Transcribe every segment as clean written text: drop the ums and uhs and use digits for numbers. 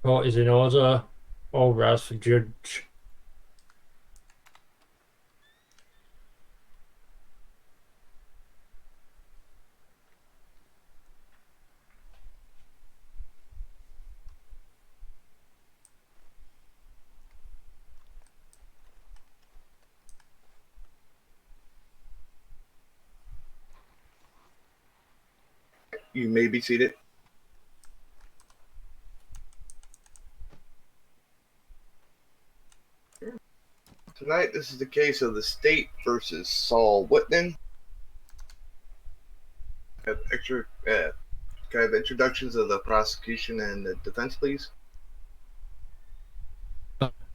Court is in order. All rise for judge. You may be seated. Tonight, this is the case of the state versus Saul Whitman. Have kind of introductions of the prosecution and the defense, please.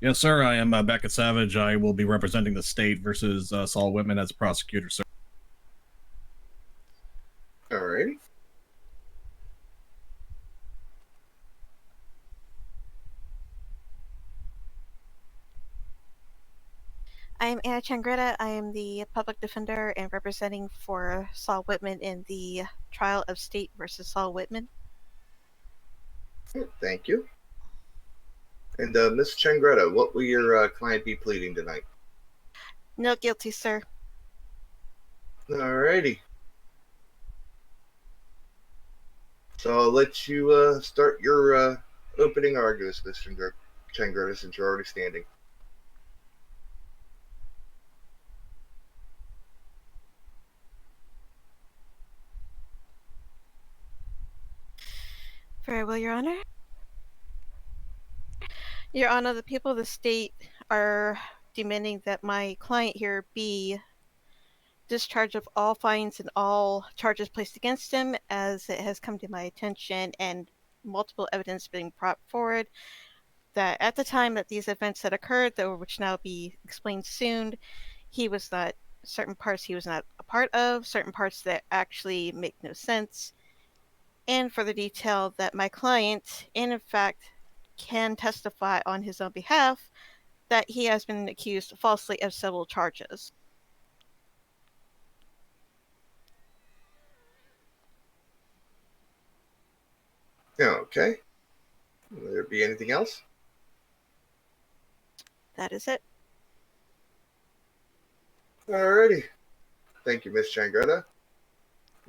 Yes, sir. I am Beckett Savage. I will be representing the state versus Saul Whitman as a prosecutor, sir. Alrighty. I'm Anna Changretta. I am the public defender and representing for Saul Whitman in the trial of State versus Saul Whitman. Thank you. And Ms. Changretta, what will your client be pleading tonight? No guilty, sir. Alrighty. So I'll let you start your opening arguments, Ms. Changretta, since you're already standing. Very well, Your Honor. Your Honor, the people of the state are demanding that my client here be discharged of all fines and all charges placed against him, as it has come to my attention and multiple evidence being brought forward that at the time that these events had occurred, though which now be explained soon, he was not certain parts he was not a part of, certain parts that actually make no sense, and further detail that my client, in fact, can testify on his own behalf that he has been accused falsely of several charges. Okay. Will there be anything else? That is it. Alrighty. Thank you, Ms. Changretta.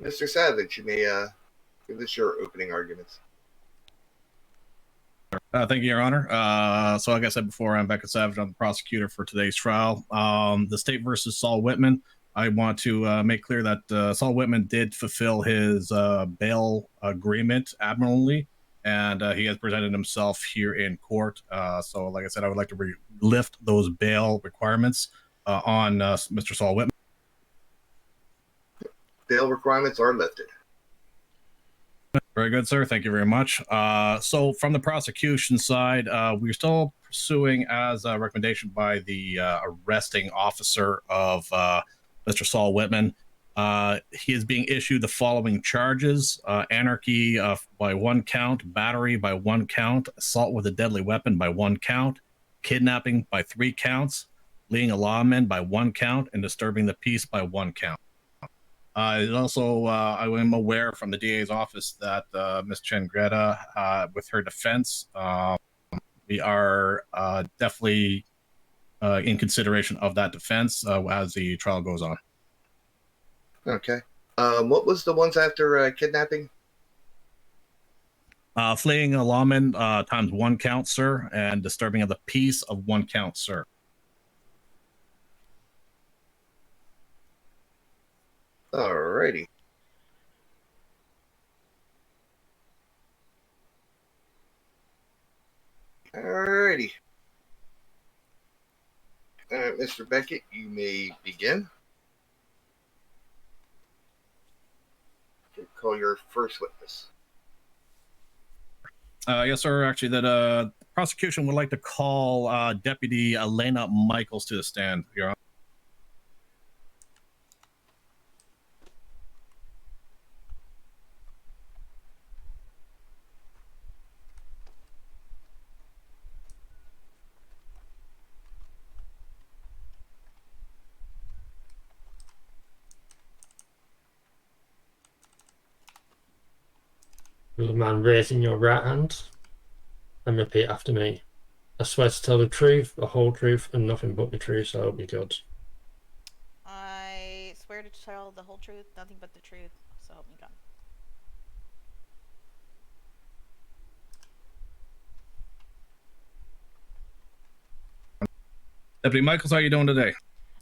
Mr. Savage, you may give us your opening arguments. Thank you, Your Honor. So like I said before, I'm Beckett Savage. I'm the prosecutor for today's trial. The state versus Saul Whitman. I want to make clear that Saul Whitman did fulfill his bail agreement admirably, and he has presented himself here in court. So like I said, I would like to lift those bail requirements on Mr. Saul Whitman. Bail requirements are lifted. Very good, sir. Thank you very much. So from the prosecution side, we're still pursuing as a recommendation by the arresting officer of Mr. Saul Whitman. He is being issued the following charges: anarchy by 1 count, battery by 1 count, assault with a deadly weapon by 1 count, kidnapping by 3 counts, fleeing a lawman by 1 count, and disturbing the peace by 1 count. Also, I am aware from the DA's office that Ms. Changretta, with her defense, we are definitely in consideration of that defense as the trial goes on. Okay. What was the ones after kidnapping? Fleeing a lawman times 1 count, sir, and disturbing of the peace of 1 count, sir. Alrighty. Alrighty. Mr. Beckett, you may begin. Call your first witness. Yes, sir. Actually, that prosecution would like to call Deputy Elena Michaels to the stand, Your Honor. Will the man raising your right hand? and repeat after me. I swear to tell the truth, the whole truth, and nothing but the truth, so help me God. I swear to tell the whole truth, nothing but the truth, so help me God. Deputy Michaels, how are you doing today?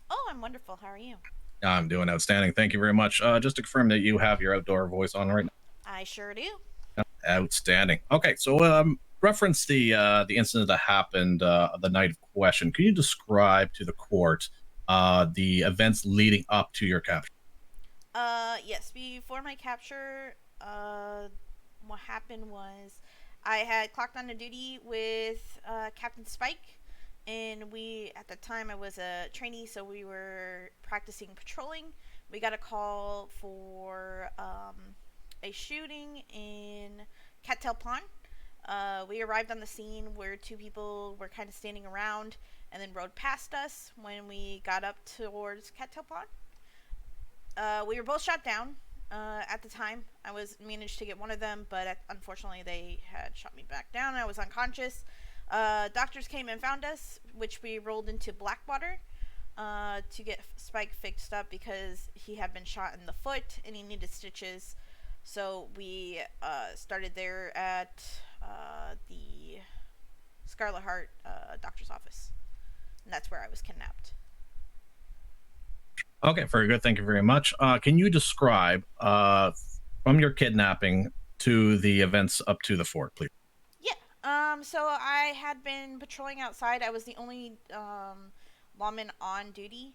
Oh, I'm wonderful. How are you? I'm doing outstanding. Thank you very much. Just to confirm that you have your outdoor voice on right now. I sure do. Outstanding. Okay, so reference the incident that happened the night of question. Can you describe to the court the events leading up to your capture? Yes, before my capture, what happened was I had clocked on to duty with Captain Spike, and at the time, I was a trainee, so we were practicing patrolling. We got a call for a shooting in Cattail Pond. We arrived on the scene where two people were kind of standing around and then rode past us when we got up towards Cattail Pond. We were both shot down at the time. I managed to get one of them, but unfortunately they had shot me back down. I was unconscious. Doctors came and found us, which we rolled into Blackwater to get Spike fixed up because he had been shot in the foot and he needed stitches. So we started there at the Scarlet Heart doctor's office, and that's where I was kidnapped. Okay, very good. Thank you very much. Can you describe from your kidnapping to the events up to the fort, please? Yeah. So I had been patrolling outside. I was the only lawman on duty.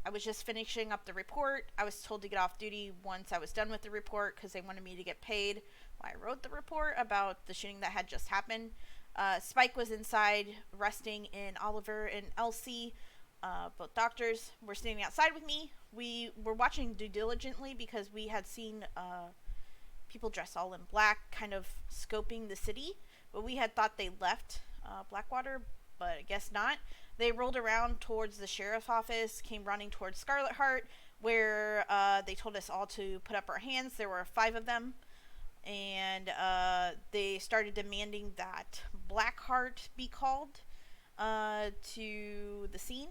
I was just finishing up the report. I was told to get off duty once I was done with the report because they wanted me to get paid while I wrote the report about the shooting that had just happened. Spike was inside resting, and Oliver and Elsie, both doctors, were standing outside with me. We were watching due diligently because we had seen people dressed all in black kind of scoping the city, but we had thought they left Blackwater, but I guess not. They rolled around towards the sheriff's office, came running towards Scarlet Heart, where they told us all to put up our hands. There were 5 of them, and they started demanding that Blackheart be called to the scene,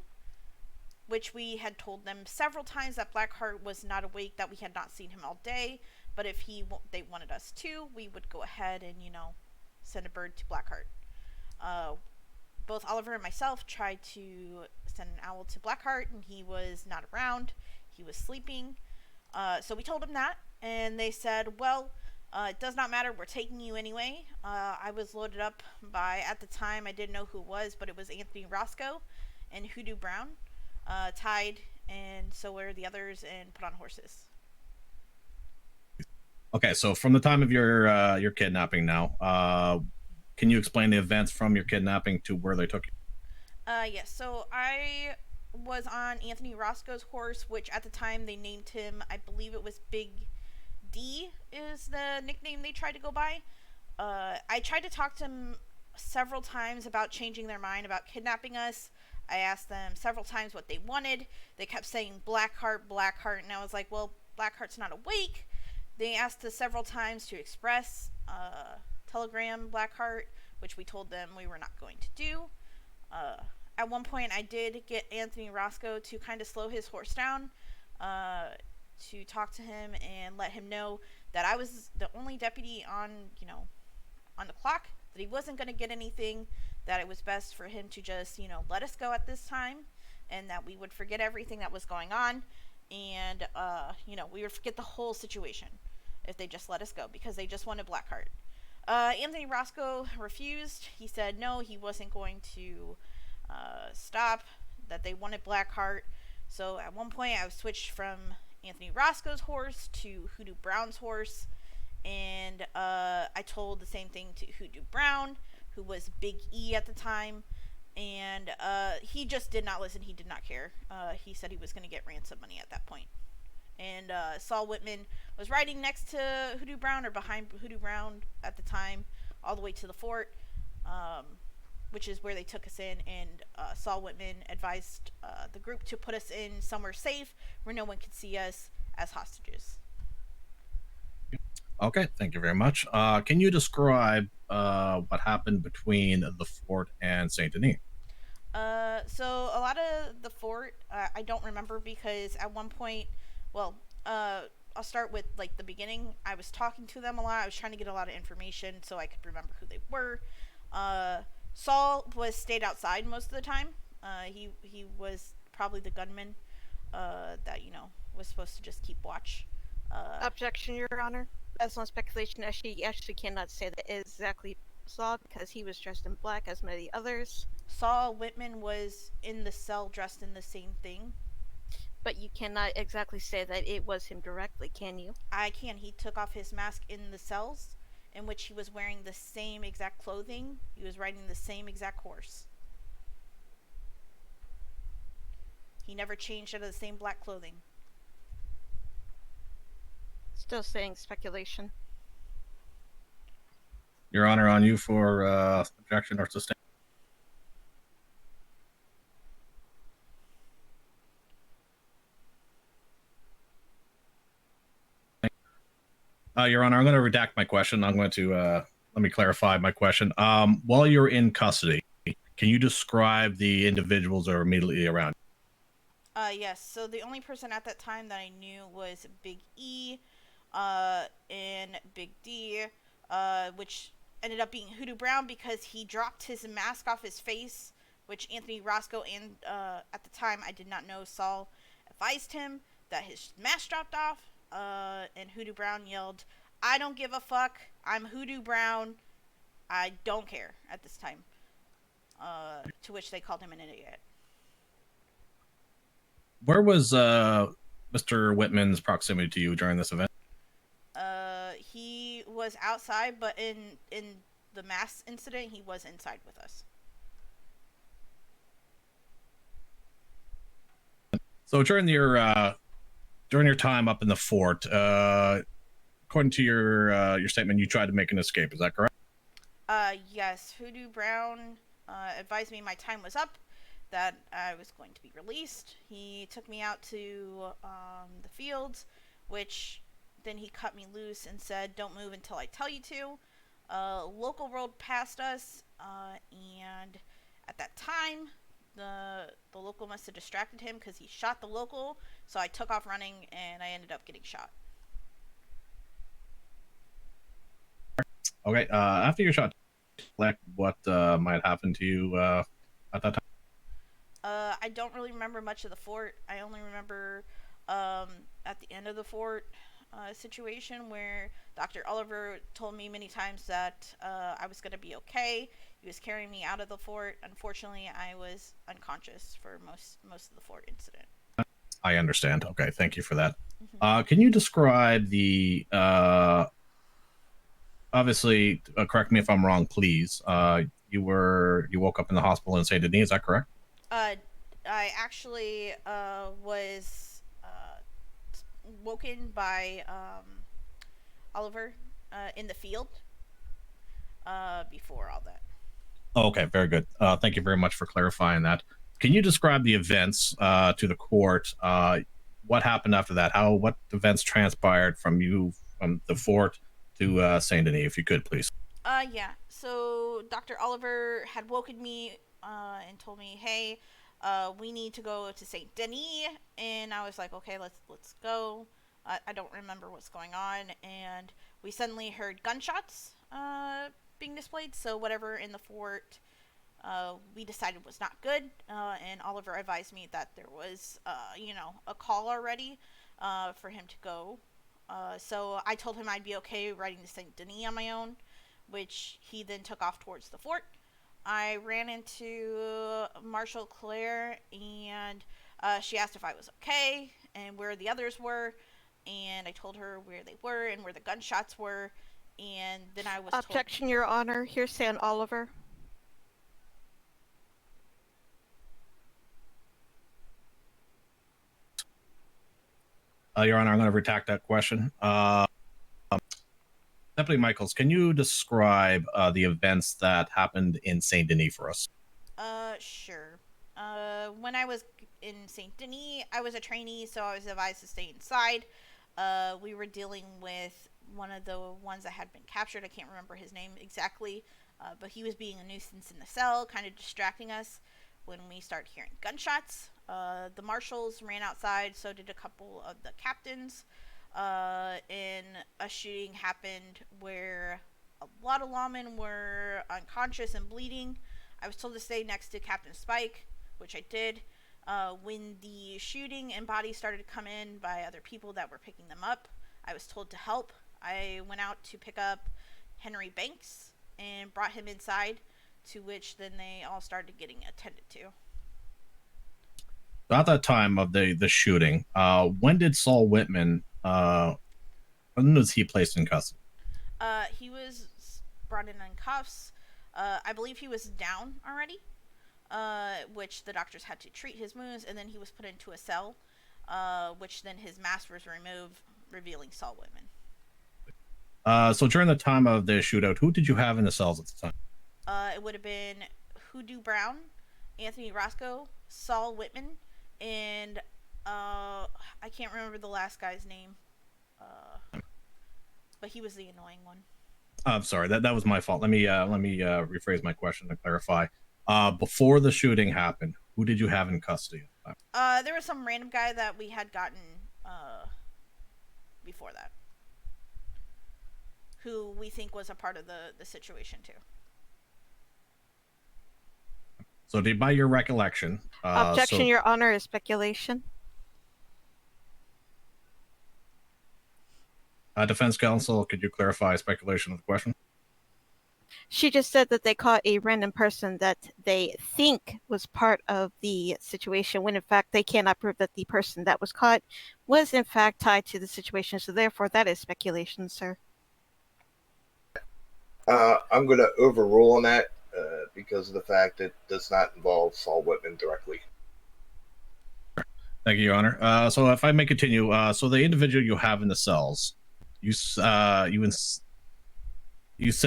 which we had told them several times that Blackheart was not awake, that we had not seen him all day, but if they wanted us to, we would go ahead and, send a bird to Blackheart. Both Oliver and myself tried to send an owl to Blackheart, and he was not around. He was sleeping. So we told him that, and they said, well, it does not matter. We're taking you anyway. I was loaded up by, at the time, I didn't know who it was, but it was Anthony Roscoe and Hoodoo Brown, tied, and so were the others, and put on horses. Okay, so from the time of your kidnapping now, can you explain the events from your kidnapping to where they took you? Yes. So I was on Anthony Roscoe's horse, which at the time they named him, I believe it was Big D is the nickname they tried to go by. I tried to talk to them several times about changing their mind about kidnapping us. I asked them several times what they wanted. They kept saying Blackheart, Blackheart, and I was like, well, Blackheart's not awake. They asked us several times to express telegram Blackheart, which we told them we were not going to do. At one point, I did get Anthony Roscoe to kind of slow his horse down, to talk to him and let him know that I was the only deputy on the clock, that he wasn't going to get anything, that it was best for him to just, let us go at this time, and that we would forget everything that was going on, and, we would forget the whole situation if they just let us go, because they just wanted Blackheart. Anthony Roscoe refused. He said no, he wasn't going to stop, that they wanted Blackheart. So at one point I switched from Anthony Roscoe's horse to Hoodoo Brown's horse, and I told the same thing to Hoodoo Brown, who was Big E at the time, and he just did not listen. He did not care. He said he was going to get ransom money at that point. And Saul Whitman was riding next to Hoodoo Brown, or behind Hoodoo Brown at the time, all the way to the fort, which is where they took us in, and Saul Whitman advised the group to put us in somewhere safe where no one could see us as hostages. Okay, thank you very much. Can you describe what happened between the fort and Saint Denis? So a lot of the fort, I don't remember because at one point, well, uh, I'll start with like the beginning. I was talking to them a lot. I was trying to get a lot of information so I could remember who they were. Uh, Saul was stayed outside most of the time. He was probably the gunman that was supposed to just keep watch. Uh, Objection, Your Honor. That's not speculation. She actually cannot say that exactly Saul because he was dressed in black as many others. Saul Whitman was in the cell dressed in the same thing. But you cannot exactly say that it was him directly, can you? I can. He took off his mask in the cells, in which he was wearing the same exact clothing. He was riding the same exact horse. He never changed out of the same black clothing. Still saying speculation. Your Honor, on you for objection or sustain. Your Honor, I'm going to redact my question. I'm going to let me clarify my question. While you're in custody, can you describe the individuals that are immediately around? Yes. So the only person at that time that I knew was Big E, and Big D, which ended up being Hoodoo Brown because he dropped his mask off his face, which Anthony Roscoe and at the time I did not know Saul advised him that his mask dropped off. And Hoodoo Brown yelled, "I don't give a fuck. I'm Hoodoo Brown. I don't care" at this time. To which they called him an idiot. Where was Mr. Whitman's proximity to you during this event? He was outside, but in the mass incident, he was inside with us. So during your time up in the fort, according to your statement, you tried to make an escape. Is that correct? Yes, Hoodoo Brown advised me my time was up, that I was going to be released. He took me out to the fields, which then he cut me loose and said, "Don't move until I tell you to." Local road past us, and at that time, the local must have distracted him because he shot the local. So I took off running, and I ended up getting shot. Okay. After you shot, what might happen to you at that time? I don't really remember much of the fort. I only remember at the end of the fort situation where Dr. Oliver told me many times that I was going to be okay. He was carrying me out of the fort. Unfortunately, I was unconscious for most of the fort incident. I understand. Okay, thank you for that. Mm-hmm. Can you describe the obviously? Correct me if I'm wrong, please. You woke up in the hospital in Saint Denis. Is that correct? I actually was woken by Oliver in the field before all that. Oh, okay, very good. Thank you very much for clarifying that. Can you describe the events to the court? What happened after that? What events transpired from the fort to Saint Denis, if you could, please? Yeah. So Dr. Oliver had woken me and told me, "Hey, we need to go to Saint Denis," and I was like, "Okay, let's go." I don't remember what's going on, and we suddenly heard gunshots being displayed. So whatever in the fort, we decided was not good, and Oliver advised me that there was, a call already for him to go. So I told him I'd be okay riding to Saint Denis on my own, which he then took off towards the fort. I ran into Marshal Claire, and she asked if I was okay and where the others were, and I told her where they were and where the gunshots were, and then I was Objection, Your Honor. Here's San Oliver. Your Honor, I'm going to retract that question. Deputy Michaels, can you describe the events that happened in Saint Denis for us? Sure. When I was in Saint Denis, I was a trainee, so I was advised to stay inside. We were dealing with one of the ones that had been captured. I can't remember his name exactly, but he was being a nuisance in the cell, kind of distracting us. When we started hearing gunshots, the marshals ran outside, so did a couple of the captains, and a shooting happened where a lot of lawmen were unconscious and bleeding. I was told to stay next to Captain Spike, which I did. When the shooting and bodies started to come in by other people that were picking them up, I was told to help. I went out to pick up Henry Banks and brought him inside, to which then they all started getting attended to. At that time of the shooting, when did Saul Whitman, when was he placed in custody? He was brought in cuffs. I believe he was down already, which the doctors had to treat his wounds, and then he was put into a cell, which then his mask was removed, revealing Saul Whitman. So during the time of the shootout, who did you have in the cells at the time? It would have been Hoodoo Brown, Anthony Roscoe, Saul Whitman, and I can't remember the last guy's name, but he was the annoying one. I'm sorry, that was my fault. Let me rephrase my question to clarify. Before the shooting happened, who did you have in custody at the time? There was some random guy that we had gotten before that, who we think was a part of the situation too. So, by your recollection, Objection, Your Honor, is speculation. Defense counsel, could you clarify speculation of the question? She just said that they caught a random person that they think was part of the situation, when in fact they cannot prove that the person that was caught was in fact tied to the situation. So therefore, that is speculation, sir. I'm going to overrule on that because of the fact it does not involve Saul Whitman directly. Thank you, Your Honor. So if I may continue, so the individual you have in the cells, you said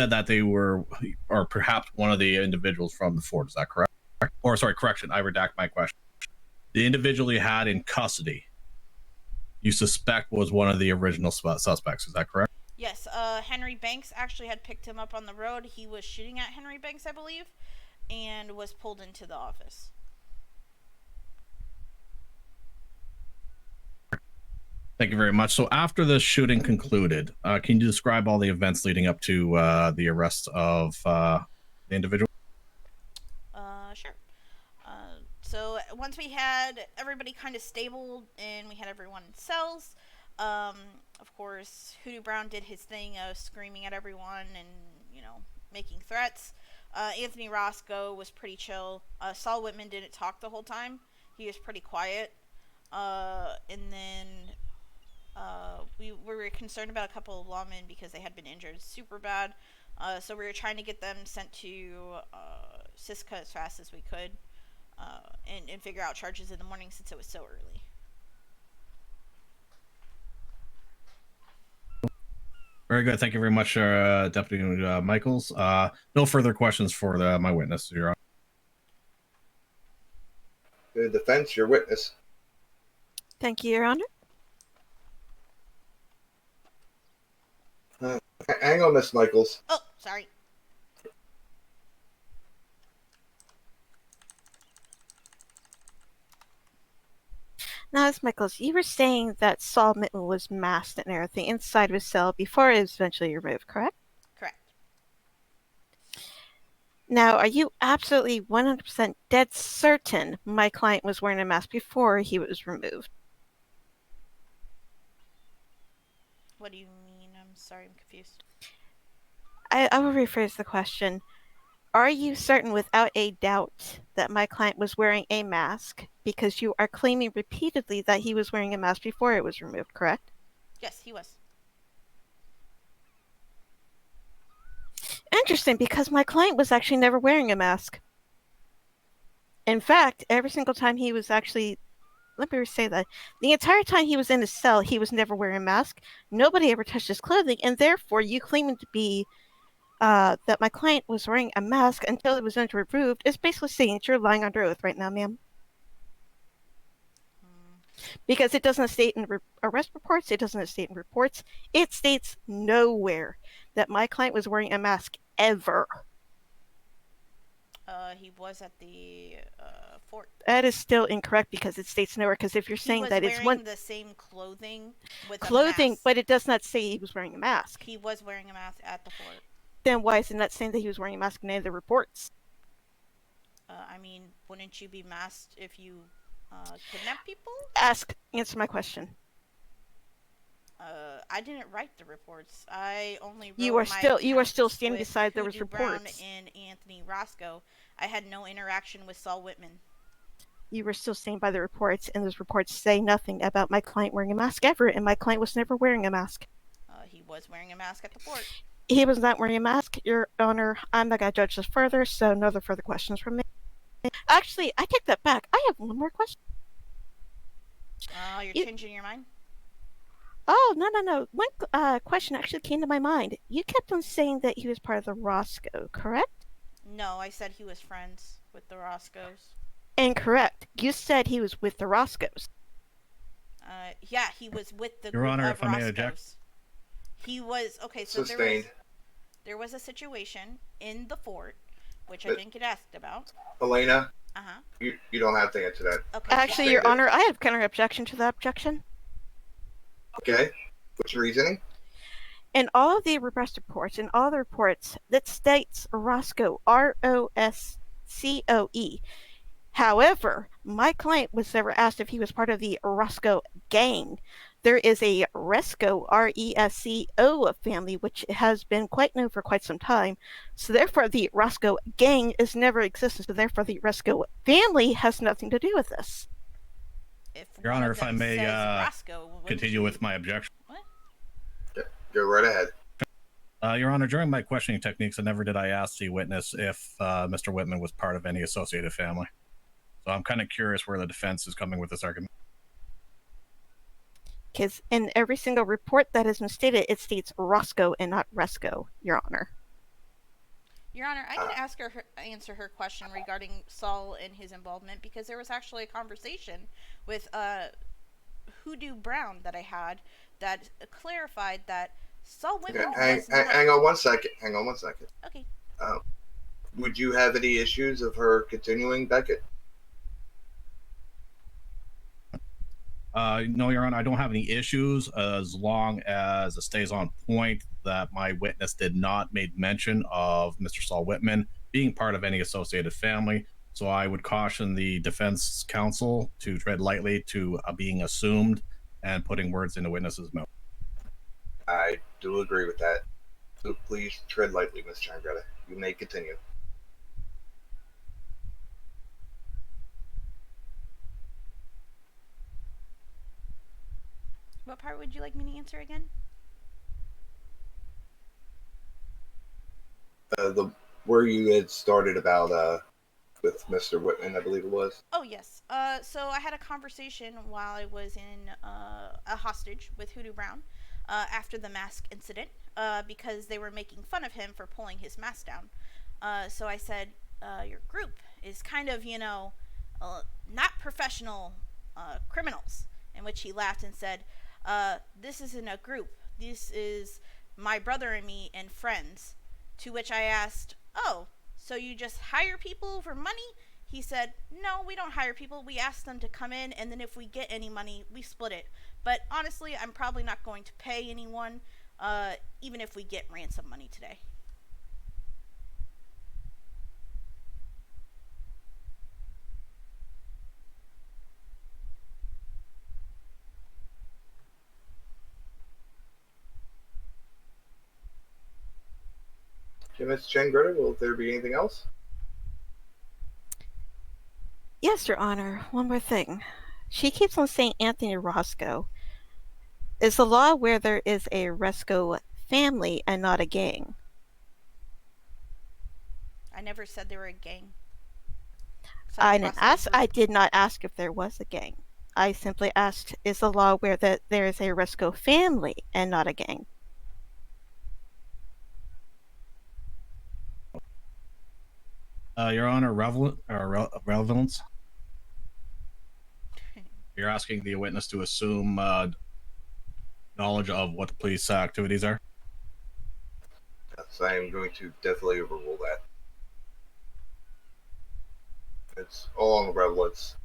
that they were, or perhaps one of the individuals from the fort. Is that correct? Or sorry, correction. I redact my question. The individual you had in custody, you suspect was one of the original suspects. Is that correct? Yes. Henry Banks actually had picked him up on the road. He was shooting at Henry Banks, I believe, and was pulled into the office. Thank you very much. So after the shooting concluded, can you describe all the events leading up to the arrest of the individual? Sure. So once we had everybody kind of stable and we had everyone in cells, of course, Hoodoo Brown did his thing of screaming at everyone and, making threats. Anthony Roscoe was pretty chill. Saul Whitman didn't talk the whole time. He was pretty quiet. And then we were concerned about a couple of lawmen because they had been injured super bad. So we were trying to get them sent to Siska as fast as we could and figure out charges in the morning since it was so early. Very good. Thank you very much, Deputy Michaels. No further questions for my witness, Your Honor. The defense, your witness. Thank you, Your Honor. Hang on, Miss Michaels. Oh, sorry. Now, Ms. Michaels, you were saying that Saul Whitman was masked and everything inside of his cell before it was eventually removed, correct? Correct. Now, are you absolutely 100% dead certain my client was wearing a mask before he was removed? What do you mean? I'm sorry, I'm confused. I will rephrase the question. Are you certain without a doubt that my client was wearing a mask, because you are claiming repeatedly that he was wearing a mask before it was removed, correct? Yes, he was. Interesting, because my client was actually never wearing a mask. In fact, every single time he was actually, let me say that, the entire time he was in his cell, he was never wearing a mask. Nobody ever touched his clothing, and therefore you claiming to be that my client was wearing a mask until it was removed is basically saying that you're lying under oath right now, ma'am. Because it doesn't state in arrest reports, it doesn't state in reports, it states nowhere that my client was wearing a mask ever. He was at the fort. That is still incorrect because it states nowhere. Because if you're saying that it's one the same clothing with clothing, a mask. but it does not say he was wearing a mask, He was wearing a mask at the fort. then why is it not saying that he was wearing a mask in any of the reports? I mean, wouldn't you be masked if you kidnap people? Answer my question. I didn't write the reports. I only wrote You are still standing with beside those Hoodoo Brown reports. and Anthony Roscoe. I had no interaction with Saul Whitman. You were still standing by the reports, and those reports say nothing about my client wearing a mask ever, and my client was never wearing a mask. He was wearing a mask at the fort. He was not wearing a mask, Your Honor. I'm not going to judge this further, so no further questions from me. Actually, I take that back. I have one more question. You're changing your mind? Oh, no. One question actually came to my mind. You kept on saying that he was part of the Roscoe, correct? No, I said he was friends with the Roscoes. Incorrect. You said he was with the Roscoes. Yeah, he was with the Your group Honor, of if I may object. Roscoes. He was okay. So Sustained. there was a situation in the fort, which I But- didn't get asked about. Elena, Uh-huh. you don't have to answer that. Okay. Actually, Your Sustained. Honor, I have counter objection to that objection. Okay. What's your reasoning? In all of the arrest reports, in all the reports, that states Roscoe, Roscoe. However, my client was never asked if he was part of the Roscoe gang. There is a Resco, Resco family, which has been quite known for quite some time. So therefore, the Roscoe gang has never existed. So therefore, the Resco family has nothing to do with this. If Your one Honor, of if I them may says Roscoe, wouldn't continue you- with my objection. What? Go right ahead. Your Honor, during my questioning techniques, never did I ask the witness if Mr. Whitman was part of any associated family. So I'm kind of curious where the defense is coming with this argument. Because in every single report that has been stated, it states Roscoe and not Resco, Your Honor. Your Honor, I can answer her question regarding Saul and his involvement because there was actually a conversation with Hoodoo Brown that I had that clarified that Saul Whitman was not... Hang on one second. Okay. Would you have any issues of her continuing, Beckett? No, Your Honor, I don't have any issues as long as it stays on point that my witness did not make mention of Mr. Saul Whitman being part of any associated family. So I would caution the defense counsel to tread lightly to being assumed and putting words in the witness's mouth. I do agree with that. So please tread lightly, Ms. Changretta. You may continue. What part would you like me to answer again? Where you had started about with Mr. Whitman, I believe it was. Oh, yes. So I had a conversation while I was in a hostage with Hoodoo Brown after the mask incident because they were making fun of him for pulling his mask down. So I said, your group is kind of, not professional criminals. In which he laughed and said, this isn't a group. This is my brother and me and friends. To which I asked, oh, so you just hire people for money? He said, no, we don't hire people. We ask them to come in, and then if we get any money, we split it. But honestly, I'm probably not going to pay anyone, even if we get ransom money today. Okay, Ms. Changretta, will there be anything else? Yes, Your Honor. One more thing. She keeps on saying Anthony Roscoe. Is the law where there is a Roscoe family and not a gang? I never said they were a gang. I did not ask if there was a gang. I simply asked, is the law where that there is a Roscoe family and not a gang? Your Honor, relevance. You're asking the witness to assume knowledge of what the police activities are. Yes, I am going to definitely overrule that. It's all on the relevance.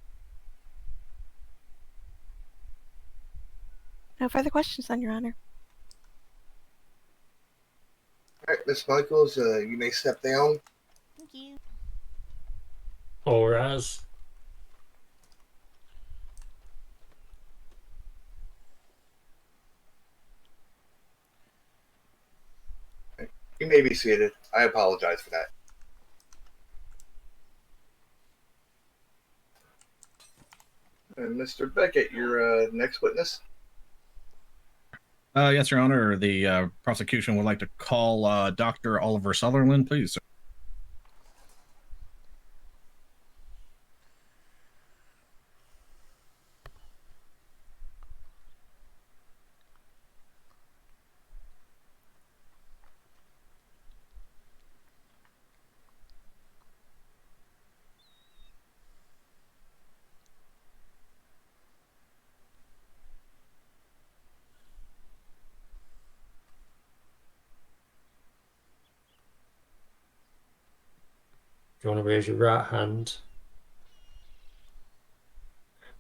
No further questions, then, Your Honor. All right, Miss Michaels, you may step down. Thank you. Or as. You may be seated. I apologize for that. And Mr. Beckett, your next witness. Yes, Your Honor. The prosecution would like to call Dr. Oliver Sutherland, please, sir. If you want to raise your right hand.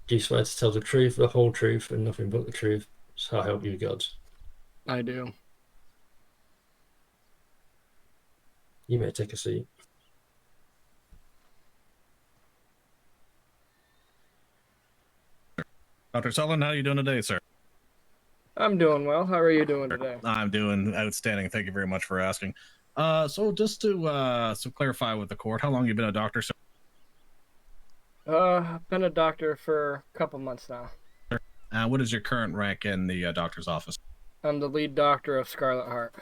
Do you swear to tell the truth, the whole truth, and nothing but the truth? So help you God. I do. You may take a seat. Dr. Sutherland, how are you doing today, sir? I'm doing well. How are you doing today? I'm doing outstanding. Thank you very much for asking. So just to clarify with the court, how long have you been a doctor, sir? I've been a doctor for a couple months now. What is your current rank in the doctor's office? I'm the lead doctor of Scarlet Heart.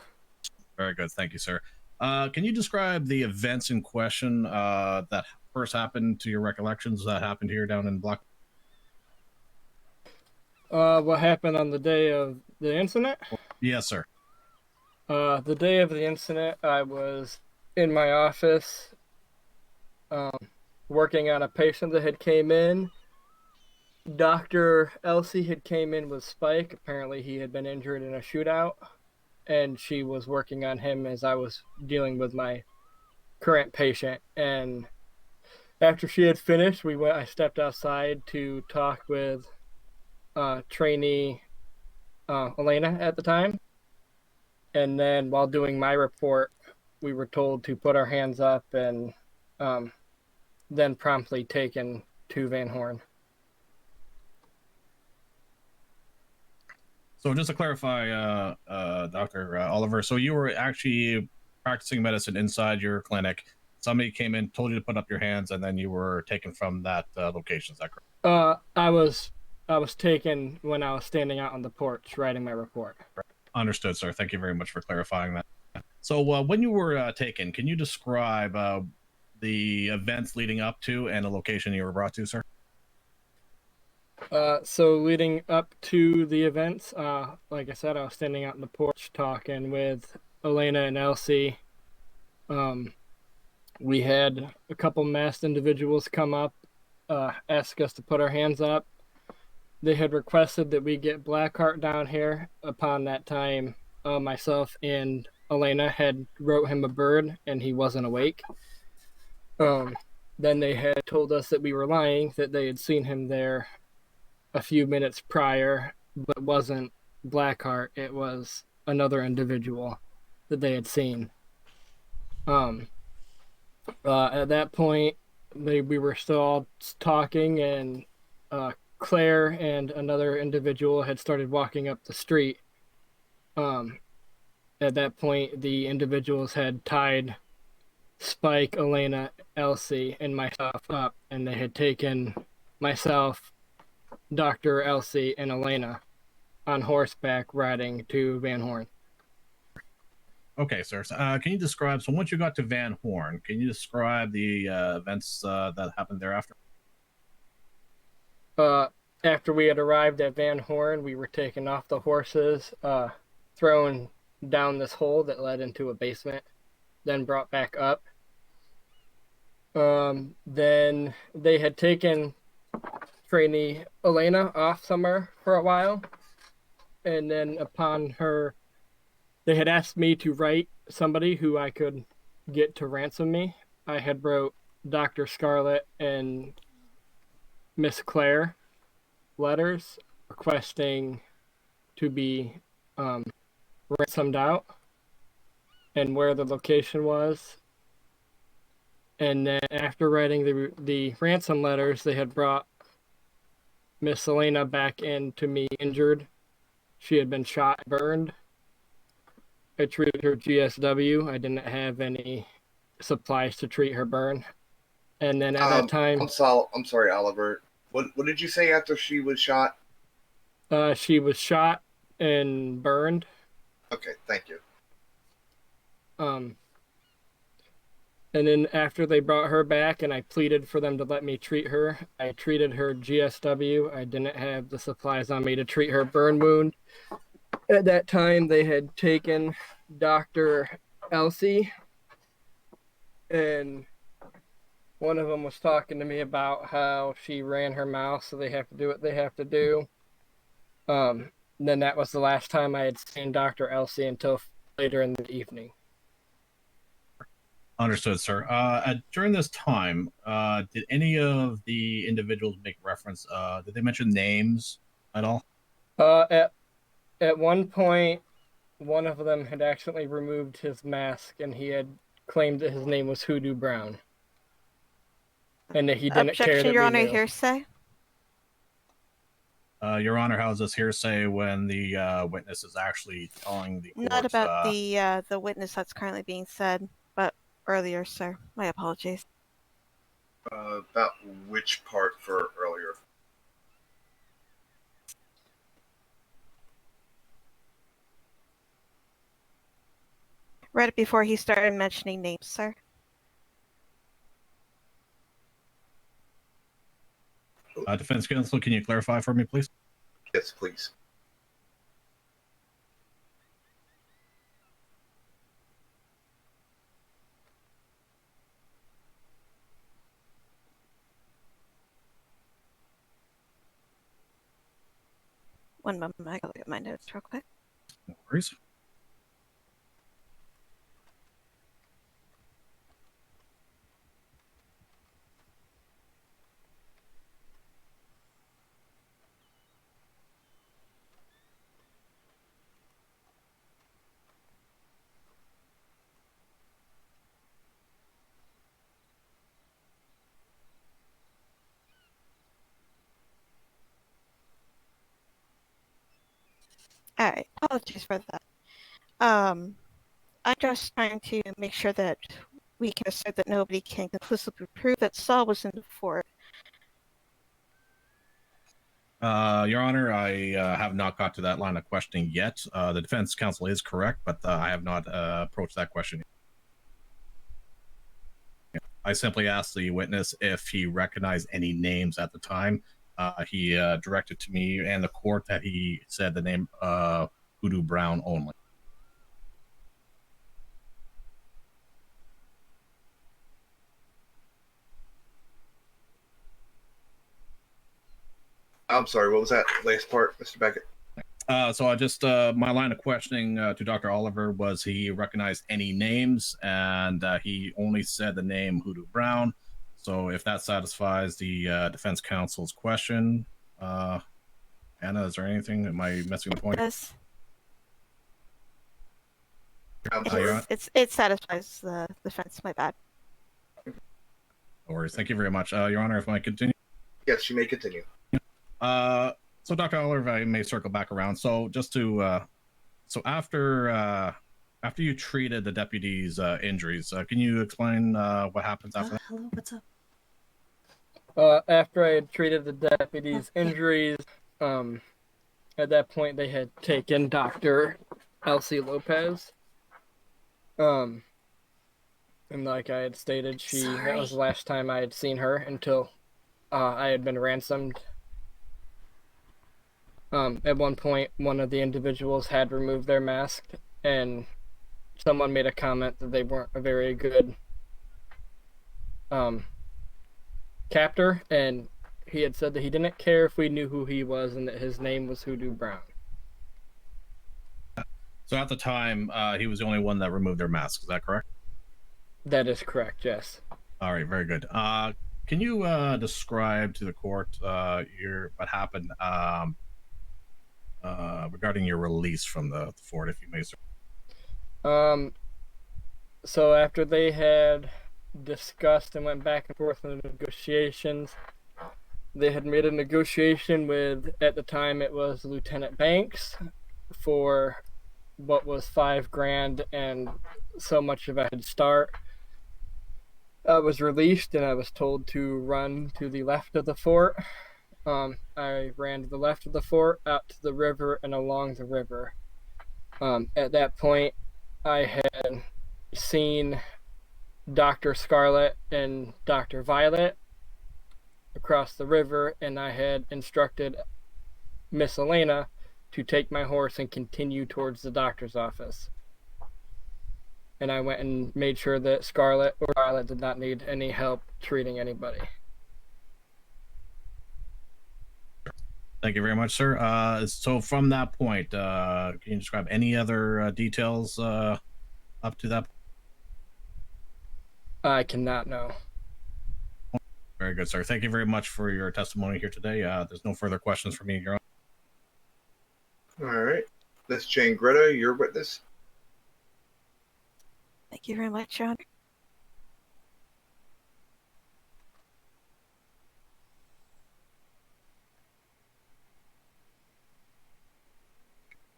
Very good. Thank you, sir. Can you describe the events in question that first happened to your recollections that happened here down in Black? What happened on the day of the incident? Yes, sir. The day of the incident, I was in my office working on a patient that had came in. Dr. Elsie had came in with Spike. Apparently he had been injured in a shootout, and she was working on him as I was dealing with my current patient. And after she had finished, I stepped outside to talk with trainee Elena at the time. And then while doing my report, we were told to put our hands up and then promptly taken to Van Horn. So just to clarify, Dr. Oliver, so you were actually practicing medicine inside your clinic. Somebody came in, told you to put up your hands, and then you were taken from that location. Is that correct? I was taken when I was standing out on the porch writing my report. Understood, sir. Thank you very much for clarifying that. So when you were taken, can you describe the events leading up to and the location you were brought to, sir? So leading up to the events, like I said, I was standing out on the porch talking with Elena and Elsie. We had a couple masked individuals come up, ask us to put our hands up. They had requested that we get Blackheart down here. Upon that time, myself and Elena had wrote him a bird, and he wasn't awake. Then they had told us that we were lying, that they had seen him there a few minutes prior, but it wasn't Blackheart. It was another individual that they had seen. At that point, we were still all talking, and Claire and another individual had started walking up the street. At that point, the individuals had tied Spike, Elena, Elsie, and myself up, and they had taken myself, Dr. Elsie, and Elena on horseback riding to Van Horn. Okay, sir. So, can you describe, so once you got to Van Horn, can you describe the events that happened thereafter? After we had arrived at Van Horn, we were taken off the horses, thrown down this hole that led into a basement, then brought back up. Then they had taken trainee Elena off somewhere for a while. And then upon her, they had asked me to write somebody who I could get to ransom me. I had wrote Dr. Scarlett and Miss Claire letters requesting to be ransomed out and where the location was. And then after writing the ransom letters, they had brought Miss Elena back in to me injured. She had been shot and burned. I treated her GSW. I didn't have any supplies to treat her burn. And then at that time, I'm sorry, Oliver. What did you say after she was shot? she was shot and burned. Okay, thank you. And then after they brought her back and I pleaded for them to let me treat her, I treated her GSW. I didn't have the supplies on me to treat her burn wound. At that time, they had taken Dr. Elsie, and one of them was talking to me about how she ran her mouth, so they have to do what they have to do. Then that was the last time I had seen Dr. Elsie until later in the evening. Understood, sir. During this time, did any of the individuals make reference? Did they mention names at all? At one point, one of them had accidentally removed his mask, and he had claimed that his name was Hoodoo Brown, and that he didn't care Objection, that Your we Honor, knew. hearsay. Your Honor, how is this hearsay when the witness is actually telling the court? Not about the witness that's currently being said, but earlier, sir. My apologies. About which part for earlier? Right before he started mentioning names, sir. Defense counsel, can you clarify for me, please? Yes, please. One moment, I gotta look at my notes real quick. No worries. All right, apologies for that. I'm just trying to make sure that we can assert that nobody can conclusively prove that Saul was in the fort. Your Honor, I have not got to that line of questioning yet. The defense counsel is correct, but I have not approached that question yet. I simply asked the witness if he recognized any names at the time. He directed to me and the court that he said the name Hoodoo Brown only. I'm sorry, what was that last part, Mr. Beckett? So I just my line of questioning to Dr. Oliver was he recognized any names, and he only said the name Hoodoo Brown. So if that satisfies the defense counsel's question, Anna, is there anything? Am I missing the point? Yes, I'm sorry. it satisfies the defense. My bad. No worries. Thank you very much, Your Honor. If I continue. Yes, you may continue. So Dr. Oliver, I may circle back around. So just to, so after you treated the deputy's injuries, can you explain what happens after that? Hello, what's up? After I had treated the deputy's injuries, at that point they had taken Dr. Elsie Lopez. And like I had stated, that was the last time I had seen her until I had been ransomed. At one point, one of the individuals had removed their mask, and someone made a comment that they weren't a very good captor, and he had said that he didn't care if we knew who he was and that his name was Hoodoo Brown. So at the time, he was the only one that removed their mask. Is that correct? That is correct, yes. All right, very good. Can you describe to the court what happened regarding your release from the fort, if you may, sir? So after they had discussed and went back and forth in the negotiations, they had made a negotiation with, at the time it was Lieutenant Banks, for what was $5,000 and so much of a head start. I was released and I was told to run to the left of the fort. I ran to the left of the fort, out to the river and along the river. At that point, I had seen Dr. Scarlet and Dr. Violet across the river, and I had instructed Miss Elena to take my horse and continue towards the doctor's office. And I went and made sure that Scarlet or Violet did not need any help treating anybody. Thank you very much, sir. So from that point, can you describe any other details up to that point? I cannot know. Very good, sir. Thank you very much for your testimony here today. There's no further questions for me, Your Honor. All right. Miss Jane Greta, your witness. Thank you very much, Your Honor.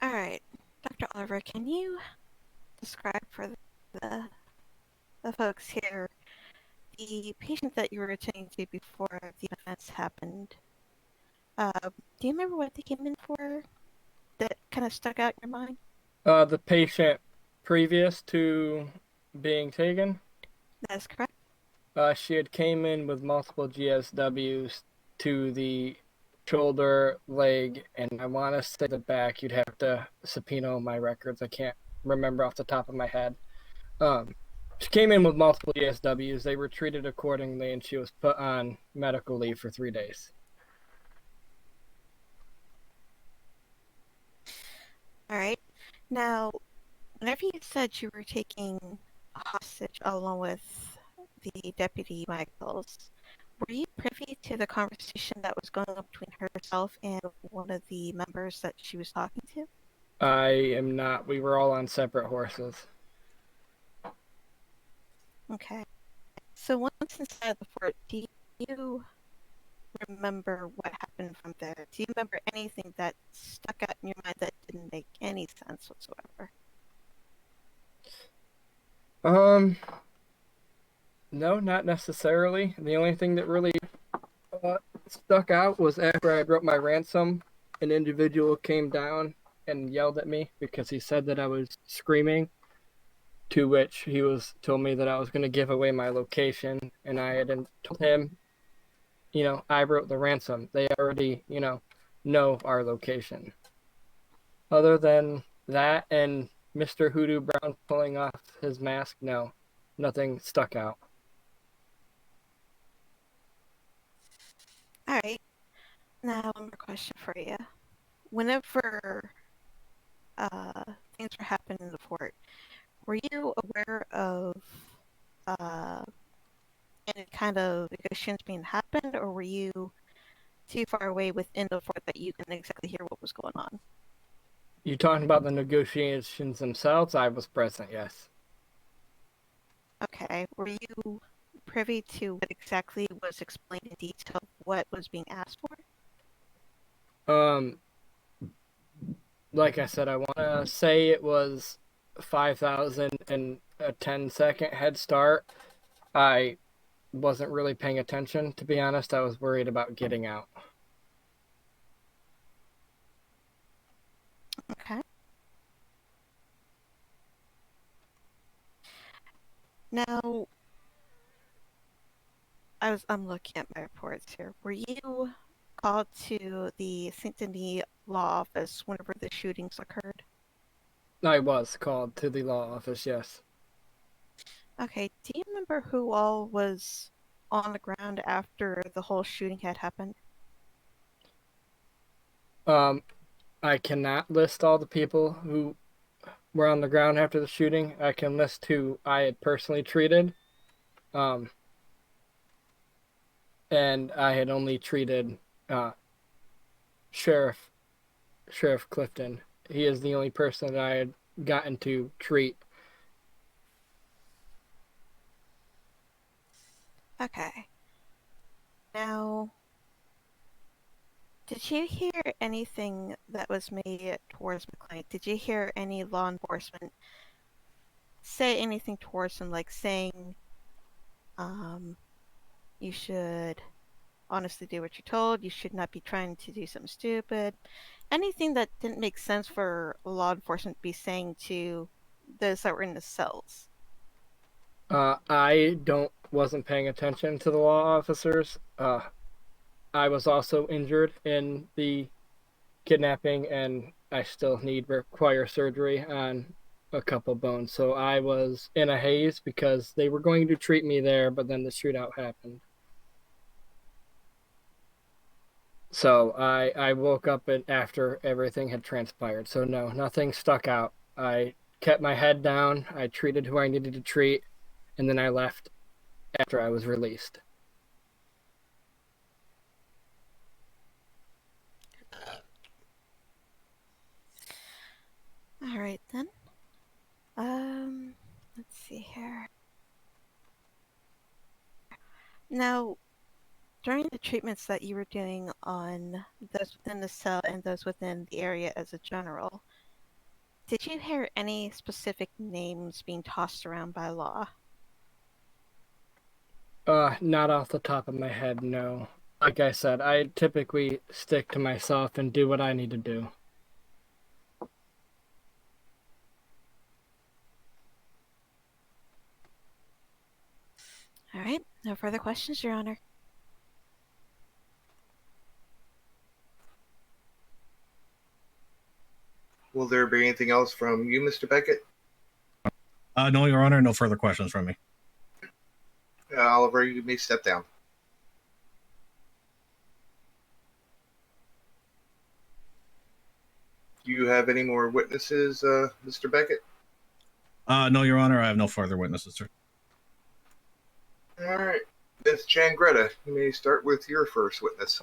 All right, Dr. Oliver, can you describe for the folks here the patient that you were attending to before the events happened? Do you remember what they came in for that kind of stuck out in your mind? The patient previous to being taken, That is correct. she had came in with multiple GSWs to the shoulder, leg, and I want to say the back. You'd have to subpoena my records. I can't remember off the top of my head. She came in with multiple GSWs. They were treated accordingly, and she was put on medical leave for 3 days. All right. Now, whenever you said you were taking a hostage along with the deputy Michaels, were you privy to the conversation that was going on between herself and one of the members that she was talking to? I am not. We were all on separate horses. Okay. So once inside the fort, do you remember what happened from there? Do you remember anything that stuck out in your mind that didn't make any sense whatsoever? No, not necessarily. The only thing that really stuck out was after I wrote my ransom, an individual came down and yelled at me because he said that I was screaming, to which he told me that I was going to give away my location, and I had told him, I wrote the ransom. They already, know our location. Other than that and Mr. Hoodoo Brown pulling off his mask, no, nothing stuck out. All right. Now, one more question for you. Whenever things were happening in the fort, were you aware of any kind of negotiations being happened, or were you too far away within the fort that you couldn't exactly hear what was going on? You talking about the negotiations themselves? I was present, yes. Okay. Were you privy to what exactly was explained in detail, what was being asked for? Like I said, I want to say it was 5,000 and a 10-second head start. I wasn't really paying attention, to be honest. I was worried about getting out. Okay. Now, I'm looking at my reports here. Were you called to the St. Denis law office whenever the shootings occurred? I was called to the law office, yes. Okay. Do you remember who all was on the ground after the whole shooting had happened? I cannot list all the people who were on the ground after the shooting. I can list who I had personally treated. And I had only treated Sheriff Clifton. He is the only person that I had gotten to treat. Okay. Now, did you hear anything that was made towards my client? Did you hear any law enforcement say anything towards him, like saying, you should honestly do what you're told, you should not be trying to do something stupid? Anything that didn't make sense for law enforcement to be saying to those that were in the cells? I wasn't paying attention to the law officers. I was also injured in the kidnapping, and I still require surgery on a couple bones. So I was in a haze because they were going to treat me there, but then the shootout happened. So I woke up after everything had transpired. So no, nothing stuck out. I kept my head down. I treated who I needed to treat, and then I left after I was released. All right then. Let's see here. Now, during the treatments that you were doing on those within the cell and those within the area as a general, did you hear any specific names being tossed around by law? Not off the top of my head, no. Like I said, I typically stick to myself and do what I need to do. All right, no further questions, Your Honor. Will there be anything else from you, Mr. Beckett? No, Your Honor, no further questions from me. Oliver, you may step down. Do you have any more witnesses, Mr. Beckett? No, Your Honor, I have no further witnesses, sir. All right. Ms. Changretta, you may start with your first witness.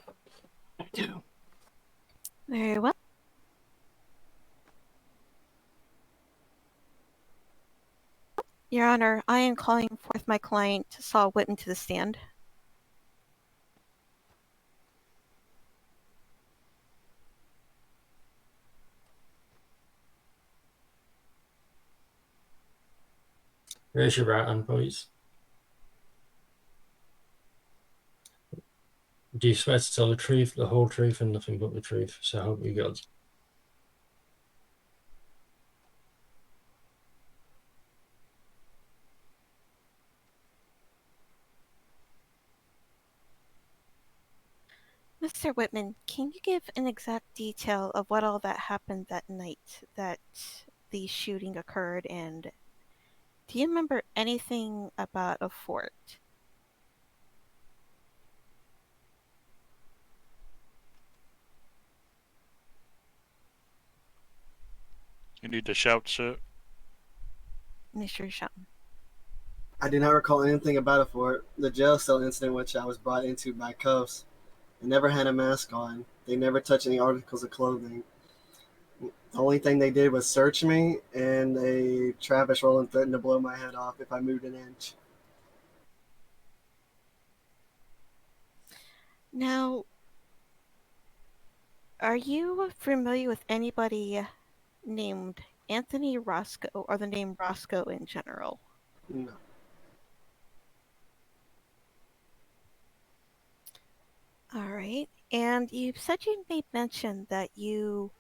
I do. Very well. Your Honor, I am calling forth my client, Saul Whitman, to the stand. Raise your right hand, please. Do you swear to tell the truth, the whole truth, and nothing but the truth? So help you God. Mr. Whitman, can you give an exact detail of what all that happened that night that the shooting occurred, and do you remember anything about a fort? You need to shout, sir. Mr. Shelton. I do not recall anything about it for the jail cell incident, which I was brought into by cuffs. I never had a mask on. They never touched any articles of clothing. The only thing they did was search me, and a Travis Rowland threatened to blow my head off if I moved an inch. Now, are you familiar with anybody named Anthony Roscoe, or the name Roscoe in general? No. All right. And you said you made mention that you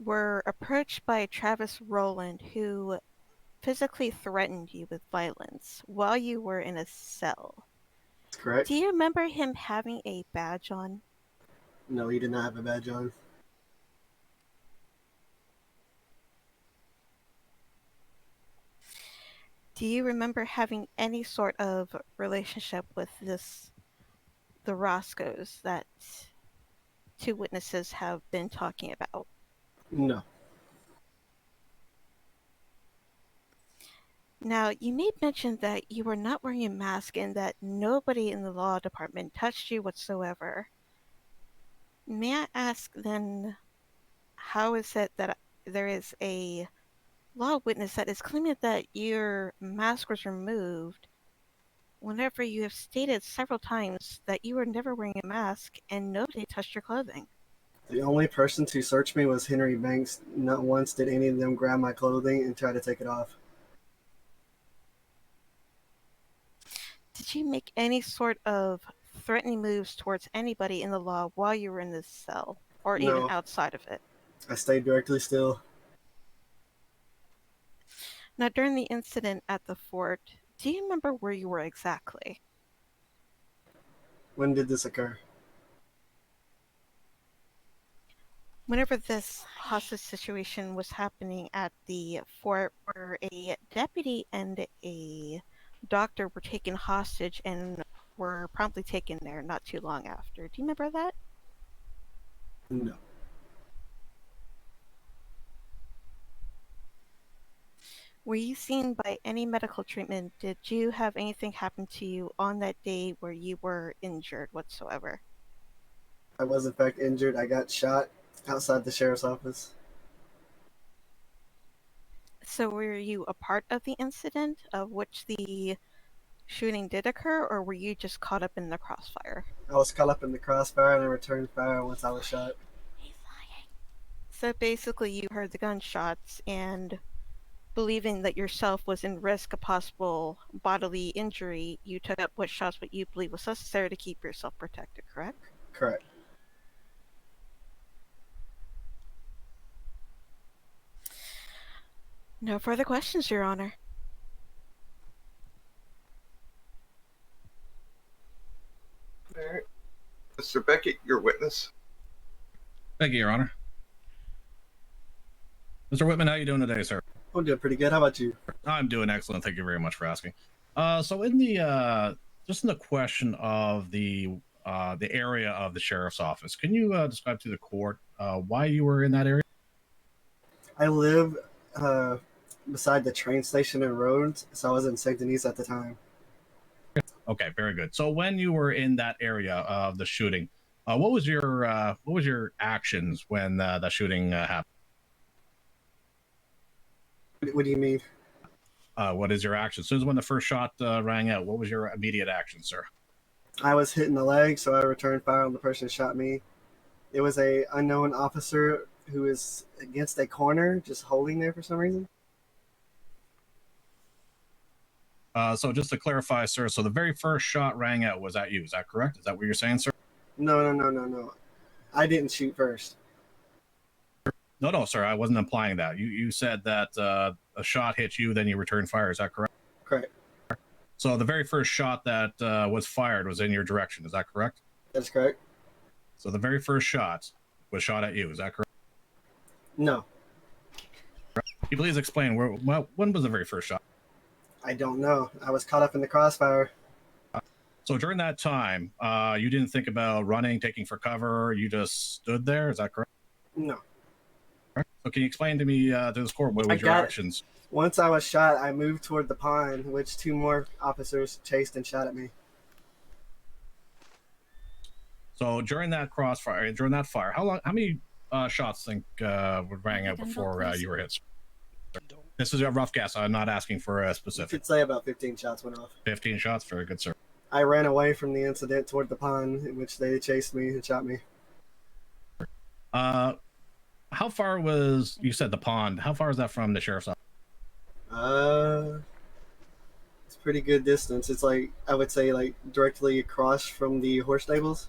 were approached by Travis Rowland, who physically threatened you with violence while you were in a cell. That's correct. Do you remember him having a badge on? No, he did not have a badge on. Do you remember having any sort of relationship with the Roscoes that two witnesses have been talking about? No. Now, you made mention that you were not wearing a mask and that nobody in the law department touched you whatsoever. May I ask then, how is it that there is a law witness that is claiming that your mask was removed whenever you have stated several times that you were never wearing a mask and nobody touched your clothing? The only person to search me was Henry Banks. Not once did any of them grab my clothing and try to take it off. Did you make any sort of threatening moves towards anybody in the law while you were in this cell, or even No. outside of it? I stayed directly still. Now, during the incident at the fort, do you remember where you were exactly? When did this occur? Whenever this hostage situation was happening at the fort, where a deputy and a doctor were taken hostage and were promptly taken there not too long after. Do you remember that? No. Were you seen by any medical treatment? Did you have anything happen to you on that day where you were injured whatsoever? I was in fact injured. I got shot outside the sheriff's office. So were you a part of the incident of which the shooting did occur, or were you just caught up in the crossfire? I was caught up in the crossfire and I returned fire once I was shot. He's lying. So basically you heard the gunshots and believing that yourself was in risk of possible bodily injury, you took up what shots what you believe was necessary to keep yourself protected, correct? Correct. No further questions, Your Honor. All right. Mr. Beckett, your witness. Thank you, Your Honor. Mr. Whitman, how are you doing today, sir? I'm doing pretty good. How about you? I'm doing excellent. Thank you very much for asking. So in the just in the question of the area of the sheriff's office, can you describe to the court why you were in that area? I live beside the train station and roads, so I was in St. Denis at the time. Okay, very good. So when you were in that area of the shooting, what was your actions when the shooting happened? What do you mean? What is your action? As soon as when the first shot rang out, what was your immediate action, sir? I was hit in the leg, so I returned fire on the person who shot me. It was a unknown officer who is against a corner, just holding there for some reason. So just to clarify, sir, so the very first shot rang out was at you. Is that correct? Is that what you're saying, sir? No. I didn't shoot first. No, sir. I wasn't implying that. You said that a shot hit you, then you returned fire. Is that correct? Correct. So the very first shot that was fired was in your direction. Is that correct? That's correct. So the very first shot was shot at you. Is that correct? No, Can you please explain when was the very first shot? I don't know. I was caught up in the crossfire. So during that time, you didn't think about running, taking for cover. You just stood there. Is that correct? No. So can you explain to me to this court what was your actions? Once I was shot, I moved toward the pond, which two more officers chased and shot at me. So during that crossfire, during that fire, how many shots think rang out before you were hit? This is a rough guess. I'm not asking for a You specific. could say about 15 shots went off. 15 shots, very good, sir. I ran away from the incident toward the pond, in which they chased me and shot me. How far was, you said the pond, how far is that from the sheriff's office? It's a pretty good distance. It's like, I would say, like directly across from the horse stables.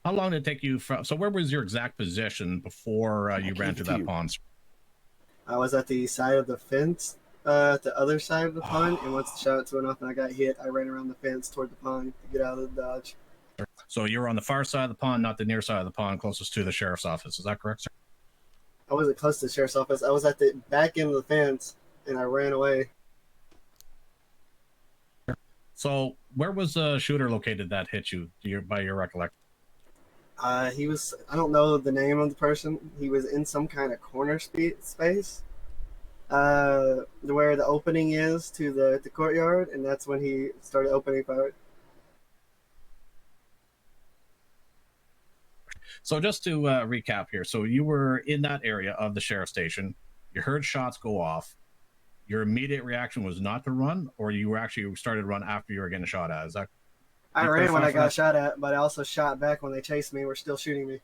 How long did it take you from, so where was your exact position before you ran to that pond? I was at the side of the fence, the other side of the pond, and once the shots went off and I got hit, I ran around the fence toward the pond to get out of the dodge. So you were on the far side of the pond, not the near side of the pond, closest to the sheriff's office. Is that correct, sir? I wasn't close to the sheriff's office. I was at the back end of the fence, and I ran away. So, where was the shooter located that hit you, by your recollection? He was, I don't know the name of the person. He was in some kind of corner space, where the opening is to the courtyard, and that's when he started opening fire. So, just to recap here, so you were in that area of the sheriff's station, you heard shots go off. Your immediate reaction was not to run, or you were actually started to run after you were getting shot at? Is that? I ran when I got shot at, but I also shot back when they chased me. Were still shooting me.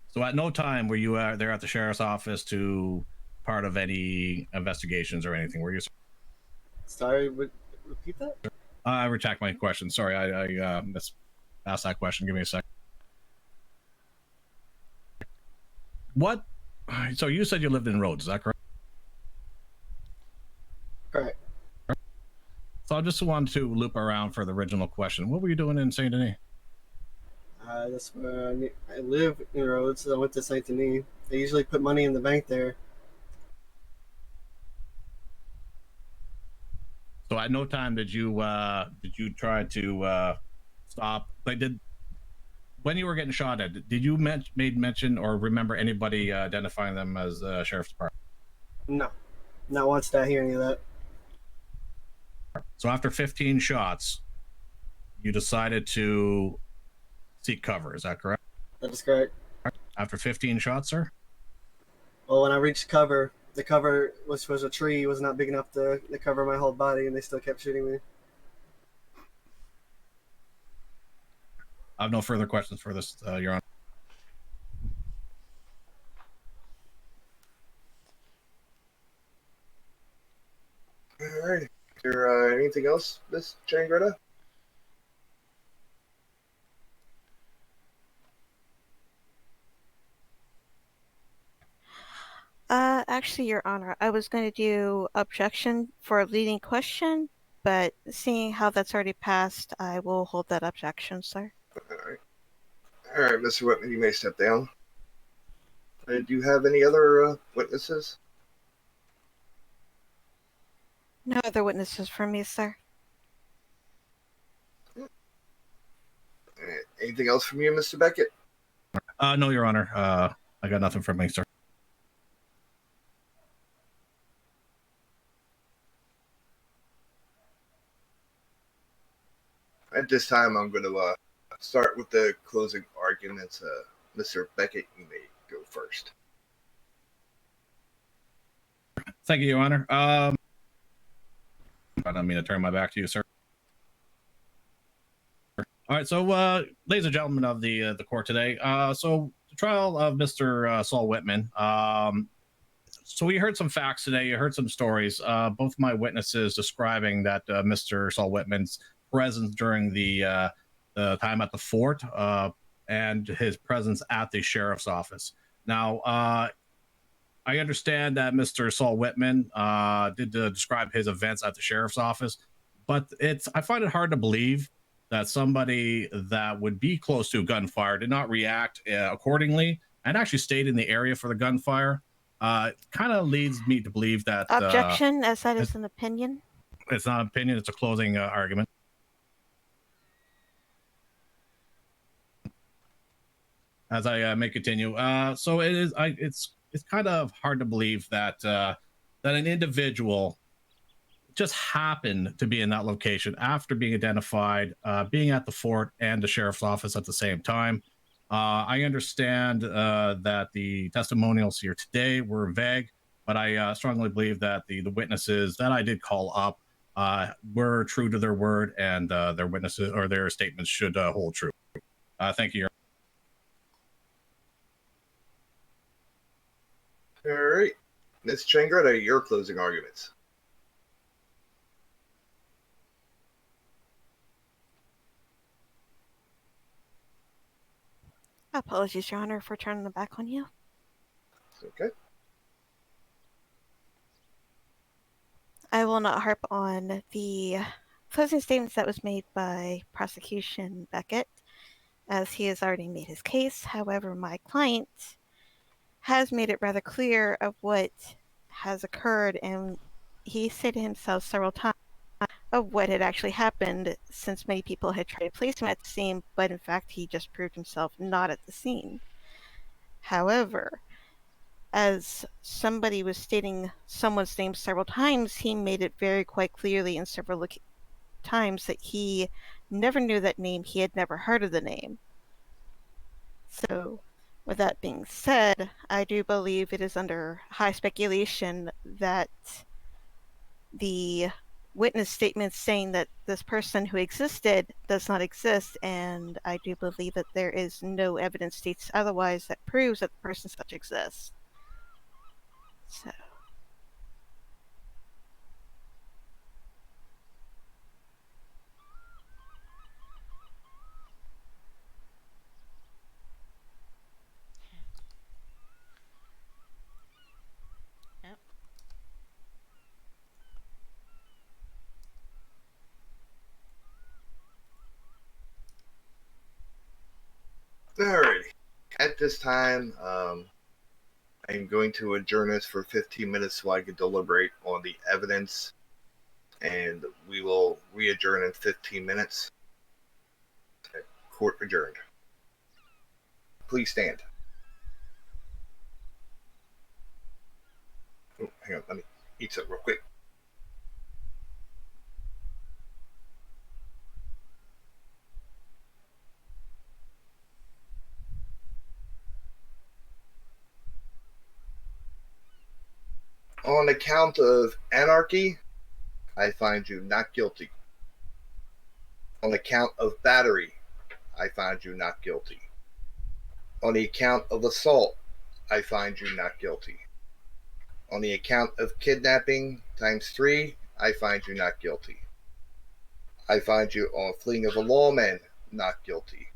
So at no time were you there at the sheriff's office to part of any investigations or anything, were you? Sorry, repeat that? I retract my question. Sorry, I asked that question. Give me a sec. What? So you said you lived in Rhodes, is that correct? Correct. So I just wanted to loop around for the original question. What were you doing in Saint Denis? That's where I live in Rhodes, so I went to Saint Denis. They usually put money in the bank there. So at no time did you try to stop? Like, when you were getting shot at, did you made mention or remember anybody identifying them as sheriff's department? No, not once did I hear any of that. So after 15 shots, you decided to seek cover. Is that correct? That is correct. After 15 shots, sir? Well, when I reached cover, the cover, which was a tree, was not big enough to cover my whole body, and they still kept shooting me. I have no further questions for this, Your Honor. All right. Is there anything else, Miss Changretta? Actually, Your Honor, I was going to do objection for a leading question, but seeing how that's already passed, I will hold that objection, sir. All right, Mr. Whitman, you may step down. Do you have any other witnesses? No other witnesses for me, sir. Anything else from you, Mr. Beckett? No, Your Honor. I got nothing from me, sir. At this time, I'm going to start with the closing arguments. Mr. Beckett, you may go first. Thank you, Your Honor. I don't mean to turn my back to you, sir. All right, so ladies and gentlemen of the court today, so the trial of Mr. Saul Whitman. So we heard some facts today. You heard some stories. Both my witnesses describing that Mr. Saul Whitman's presence during the time at the fort and his presence at the sheriff's office. Now, I understand that Mr. Saul Whitman did describe his events at the sheriff's office, but I find it hard to believe that somebody that would be close to gunfire did not react accordingly and actually stayed in the area for the gunfire. Kind of leads me to believe that Objection, as that is an opinion. It's not an opinion; it's a closing argument. As I may continue, so it is. It's kind of hard to believe that that an individual just happened to be in that location after being identified, being at the fort and the sheriff's office at the same time. I understand that the testimonials here today were vague, but I strongly believe that the witnesses that I did call up were true to their word, and their witnesses or their statements should hold true. Thank you. All right. Ms. Changretta, your closing arguments. Apologies, Your Honor, for turning them back on you. Okay. I will not harp on the closing statements that was made by prosecution Beckett. as he has already made his case. However, my client has made it rather clear of what has occurred, and he said to himself several times of what had actually happened, since many people had tried to place him at the scene, but in fact he just proved himself not at the scene. However, as somebody was stating someone's name several times, he made it very quite clearly in several times that he never knew that name, he had never heard of the name. So, with that being said, I do believe it is under high speculation that the witness statements saying that this person who existed does not exist, and I do believe that there is no evidence states otherwise that proves that the person such exists. So. Yep. Alrighty. At this time, I'm going to adjourn this for 15 minutes so I can deliberate on the evidence, and we will re-adjourn in 15 minutes. Okay. Court adjourned. Please stand. Oh, hang on, let me eat something real quick. On account of anarchy, I find you not guilty. On account of battery, I find you not guilty. On the account of assault, I find you not guilty. On the account of kidnapping times 3, I find you not guilty. I find you on fleeing of a lawman not guilty.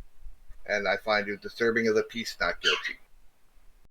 And I find you disturbing of the peace not guilty.